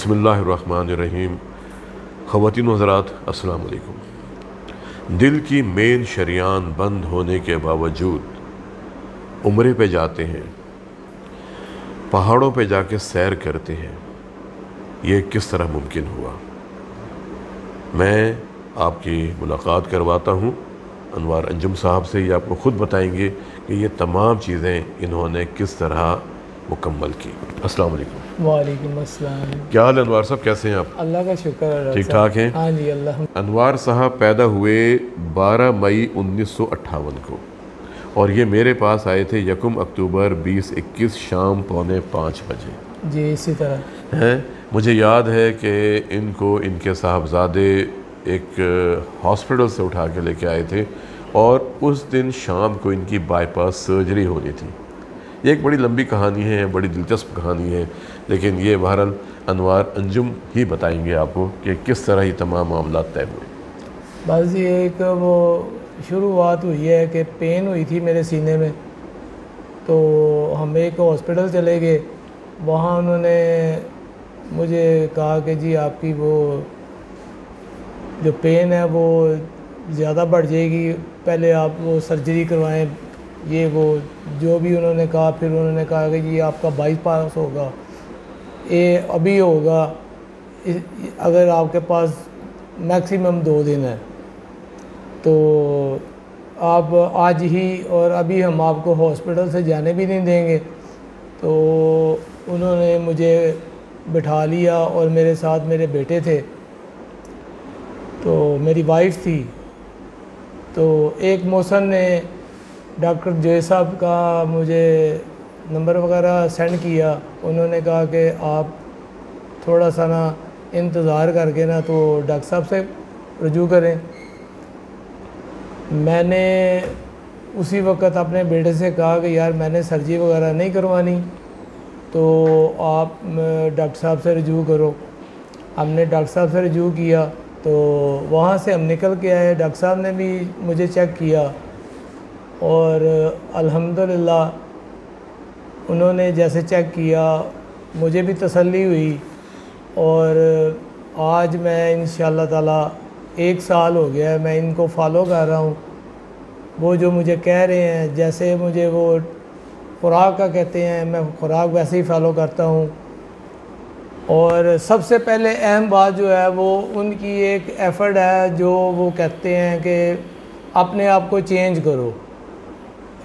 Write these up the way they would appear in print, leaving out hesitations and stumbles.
बिस्मिल्लाहिर्रहमानिर्रहीम। ख़वातीन व हज़रात अस्सलाम वालेकुम। दिल की मेन शरियान बंद होने के बावजूद उम्रे पे जाते हैं, पहाड़ों पे जाके सैर करते हैं, ये किस तरह मुमकिन हुआ? मैं आपकी मुलाकात करवाता हूँ अनवार अंजुम साहब से। ये आपको ख़ुद बताएंगे कि ये तमाम चीज़ें इन्होंने किस तरह मुकम्मल की। अस्सलाम वालेकुम। वालेकुम अस्सलाम। क्या हाल है अनवार साहब, कैसे हैं आप? अल्लाह का शुक्र है। ठीक ठाक हैं? हाँ जी अल्लाह। अनवार साहब पैदा हुए 12 मई 1958 को और ये मेरे पास आए थे 1 अक्टूबर 2021 शाम 4:45 बजे। जी इसी तरह हैं। मुझे याद है कि इनको इनके साहबजादे एक हॉस्पिटल से उठा के लेके आए थे और उस दिन शाम को इनकी बाईपास सर्जरी होनी थी। ये एक बड़ी लंबी कहानी है, बड़ी दिलचस्प कहानी है, लेकिन ये बहरहाल अनवार अंजुम ही बताएंगे आपको कि किस तरह ये तमाम मामला तय हुए। बस ये एक वो शुरुआत हुई है कि पेन हुई थी मेरे सीने में, तो हम एक हॉस्पिटल चले गए। वहाँ उन्होंने मुझे कहा कि जी आपकी वो जो पेन है वो ज़्यादा बढ़ जाएगी, पहले आप वो सर्जरी करवाएं, ये वो जो भी उन्होंने कहा। फिर उन्होंने कहा कि जी आपका बाईपास होगा, ये अभी होगा, अगर आपके पास मैक्सिमम 2 दिन है तो आप आज ही, और अभी हम आपको हॉस्पिटल से जाने भी नहीं देंगे। तो उन्होंने मुझे बिठा लिया और मेरे साथ मेरे बेटे थे, तो मेरी वाइफ थी। तो एक मौसन ने डॉक्टर जोए साहब का मुझे नंबर वगैरह सेंड किया। उन्होंने कहा कि आप थोड़ा सा ना इंतज़ार करके ना तो डॉक्टर साहब से रजू करें। मैंने उसी वक्त अपने बेटे से कहा कि यार मैंने सर्जरी वगैरह नहीं करवानी, तो आप डॉक्टर साहब से रजू करो। हमने डॉक्टर साहब से रजू किया, तो वहाँ से हम निकल के आए। डॉक्टर साहब ने भी मुझे चेक किया और अल्हम्दुलिल्लाह उन्होंने जैसे चेक किया मुझे भी तसल्ली हुई। और आज मैं इंशाअल्लाह ताला 1 साल हो गया है मैं इनको फॉलो कर रहा हूँ। वो जो मुझे कह रहे हैं, जैसे मुझे वो खुराक का कहते हैं, मैं खुराक वैसे ही फॉलो करता हूँ। और सबसे पहले अहम बात जो है वो उनकी एक एफ़र्ट है, जो वो कहते हैं कि अपने आप को चेंज करो,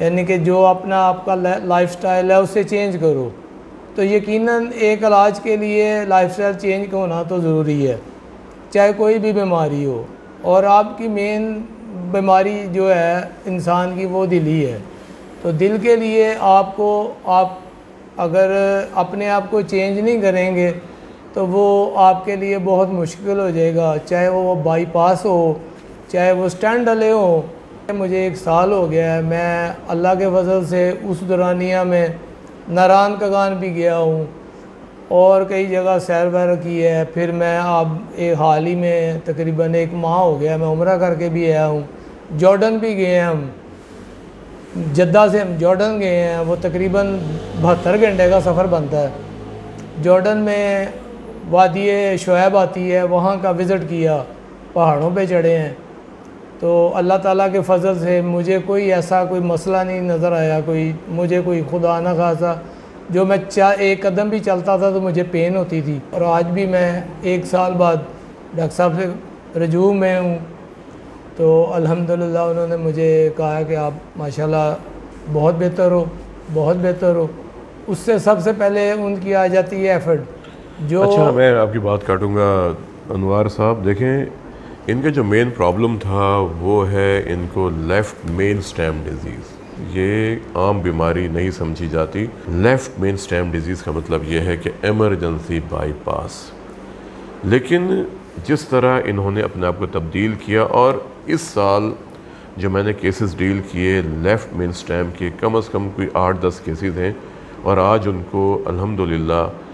यानी कि जो अपना आपका लाइफस्टाइल है उससे चेंज करो। तो यकीनन एक इलाज के लिए लाइफस्टाइल चेंज होना तो ज़रूरी है, चाहे कोई भी बीमारी हो। और आपकी मेन बीमारी जो है इंसान की वो दिल ही है। तो दिल के लिए आपको, आप अगर अपने आप को चेंज नहीं करेंगे तो वो आपके लिए बहुत मुश्किल हो जाएगा, चाहे वो बाईपास हो, चाहे वो स्टैंड डले हो। मुझे 1 साल हो गया है, मैं अल्लाह के फजल से उस दौरानिया में नारान कगान भी गया हूँ और कई जगह सैर वैर की है। फिर मैं अब एक हाल ही में तकरीबन 1 माह हो गया मैं उम्रा करके भी आया हूँ। जॉर्डन भी गए हैं हम, जद्दा से हम जॉर्डन गए हैं, वो तकरीबन 72 घंटे का सफ़र बनता है। जॉर्डन में वादी शुएब आती है, वहाँ का विज़िट किया, पहाड़ों पे चढ़े हैं। तो अल्लाह ताला के फ़ज़ल से मुझे कोई ऐसा कोई मसला नहीं नज़र आया, मुझे कोई खुदा ना खासा जो मैं 1 कदम भी चलता था तो मुझे पेन होती थी। और आज भी मैं 1 साल बाद डॉक्टर साहब से रजू में हूँ। तो अल्हम्दुलिल्लाह उन्होंने मुझे कहा कि आप माशाल्लाह बहुत बेहतर हो, बहुत बेहतर हो। उससे सबसे पहले उनकी आ जाती है एफ़र्ट जो। अच्छा, मैं आपकी बात काटूँगा अनवार साहब। देखें, इनका जो मेन प्रॉब्लम था वो है इनको लेफ़्ट मेन स्टेम डिज़ीज़। ये आम बीमारी नहीं समझी जाती। लेफ़्ट मेन स्टेम डिज़ीज़ का मतलब ये है कि एमरजेंसी बाईपास। लेकिन जिस तरह इन्होंने अपने आप को तब्दील किया, और इस साल जो मैंने केसेस डील किए लेफ़्ट मेन स्टेम के, कम से कम कोई 8-10 केसेस हैं। और आज उनको अल्हम्दुलिल्लाह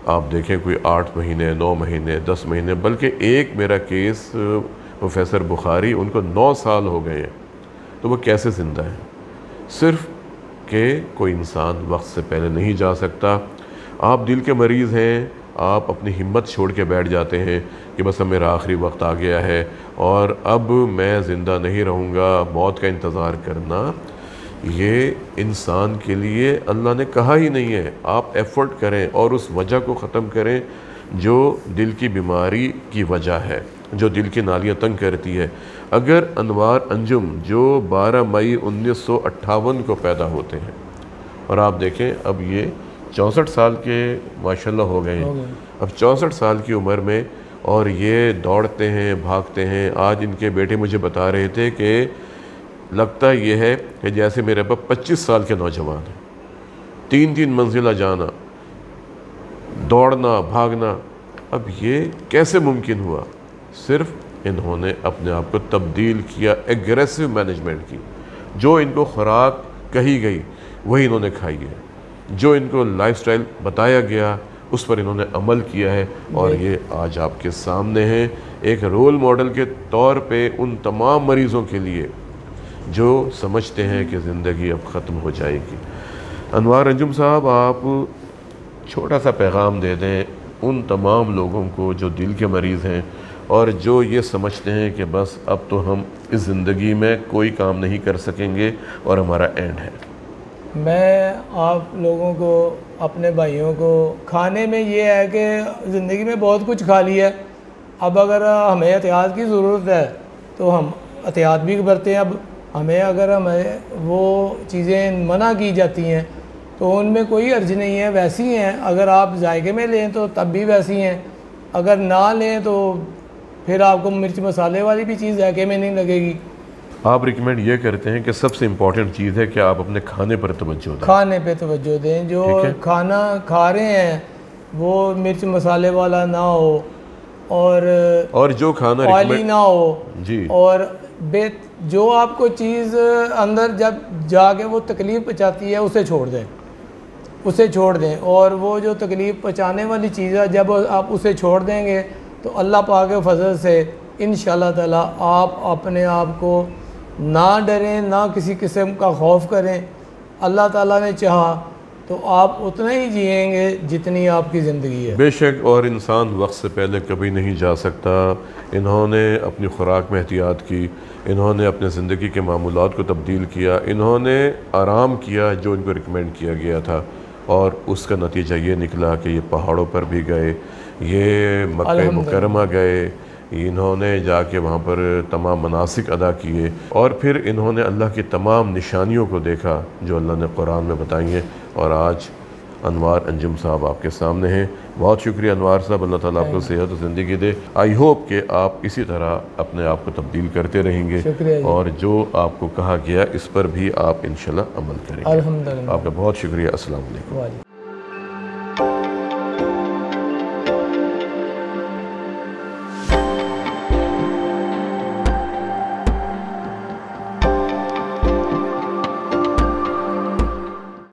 आप देखें कोई 8 महीने, 9 महीने, 10 महीने, बल्कि एक मेरा केस प्रोफेसर बुखारी, उनको 9 साल हो गए हैं। तो वो कैसे ज़िंदा है? सिर्फ कि कोई इंसान वक्त से पहले नहीं जा सकता। आप दिल के मरीज़ हैं, आप अपनी हिम्मत छोड़ के बैठ जाते हैं कि बस अब मेरा आखिरी वक्त आ गया है और अब मैं ज़िंदा नहीं रहूँगा, मौत का इंतज़ार करना, ये इंसान के लिए अल्लाह ने कहा ही नहीं है। आप एफ़र्ट करें और उस वजह को ख़त्म करें जो दिल की बीमारी की वजह है, जो दिल की नालियाँ तंग करती है। अगर अनवार अंजुम जो 12 मई 1958 को पैदा होते हैं और आप देखें अब ये 64 साल के माशाल्लाह हो गए हैं, अब 64 साल की उम्र में, और ये दौड़ते हैं, भागते हैं। आज इनके बेटे मुझे बता रहे थे कि लगता ये है कि जैसे मेरे पास 25 साल के नौजवान हैं, 3-3 मंजिला जाना, दौड़ना, भागना। अब ये कैसे मुमकिन हुआ? सिर्फ इन्होंने अपने आप को तब्दील किया, एग्रेसिव मैनेजमेंट की। जो इनको खुराक कही गई वही इन्होंने खाई है, जो इनको लाइफस्टाइल बताया गया उस पर इन्होंने अमल किया है, और ये आज आपके सामने हैं एक रोल मॉडल के तौर पे उन तमाम मरीज़ों के लिए जो समझते हैं कि ज़िंदगी अब ख़त्म हो जाएगी। अनवार अंजुम साहब, आप छोटा सा पैगाम दे दें उन तमाम लोगों को जो दिल के मरीज़ हैं और जो ये समझते हैं कि बस अब तो हम इस ज़िंदगी में कोई काम नहीं कर सकेंगे और हमारा एंड है। मैं आप लोगों को, अपने भाइयों को, खाने में ये है कि ज़िंदगी में बहुत कुछ खा लिया, अब अगर हमें एहतियात की ज़रूरत है तो हम एहतियात भी बरतें। अब हमें अगर हमें वो चीज़ें मना की जाती हैं तो उनमें कोई अर्ज नहीं है, वैसी हैं। अगर आप जायके में लें तो तब भी वैसी हैं, अगर ना लें तो फिर आपको मिर्च मसाले वाली भी चीज़ जायके में नहीं लगेगी। आप रिकमेंड ये करते हैं कि सबसे इम्पॉर्टेंट चीज़ है कि आप अपने खाने पर तवज्जो दें, खाने पे तवज्जो दें। जो खाना खा रहे हैं वो मिर्च मसाले वाला ना हो और जो खाना ऑयली ना हो जी, और जो आपको चीज़ अंदर जब जाके वो तकलीफ़ पहुँचाती है उसे छोड़ दें, उसे छोड़ दें। और वो जो तकलीफ़ पहुँचाने वाली चीज़ है जब आप उसे छोड़ देंगे तो अल्लाह पाक के फजल से इंशाअल्लाह ताला आप अपने आप को ना डरें, ना किसी किस्म का खौफ करें। अल्लाह ताला ने चाहा तो आप उतना ही जिएंगे जितनी आपकी ज़िंदगी है। बेशक, और इंसान वक्त से पहले कभी नहीं जा सकता। इन्होंने अपनी खुराक में एहतियात की, इन्होंने अपने ज़िंदगी के मामूलात को तब्दील किया, इन्होंने आराम किया जो इनको रिकमेंड किया गया था, और उसका नतीजा ये निकला कि ये पहाड़ों पर भी गए, ये मक्का मुकरमा गए, इन्होंने जाके वहाँ पर तमाम मनासिक अदा किए, और फिर इन्होंने अल्लाह की तमाम निशानियों को देखा जो अल्लाह ने कुरान में बताई हैं। और आज अनवार अंजुम साहब आपके सामने हैं। बहुत शुक्रिया अनवार साहब, अल्लाह ताला आपको सेहत और ज़िंदगी दे। आई होप कि आप इसी तरह अपने आप को तब्दील करते रहेंगे और जो आपको कहा गया इस पर भी आप इंशाल्लाह अमल करेंगे। अल्हम्दुलिल्लाह। आपका बहुत शुक्रिया। अस्सलाम वालेकुम।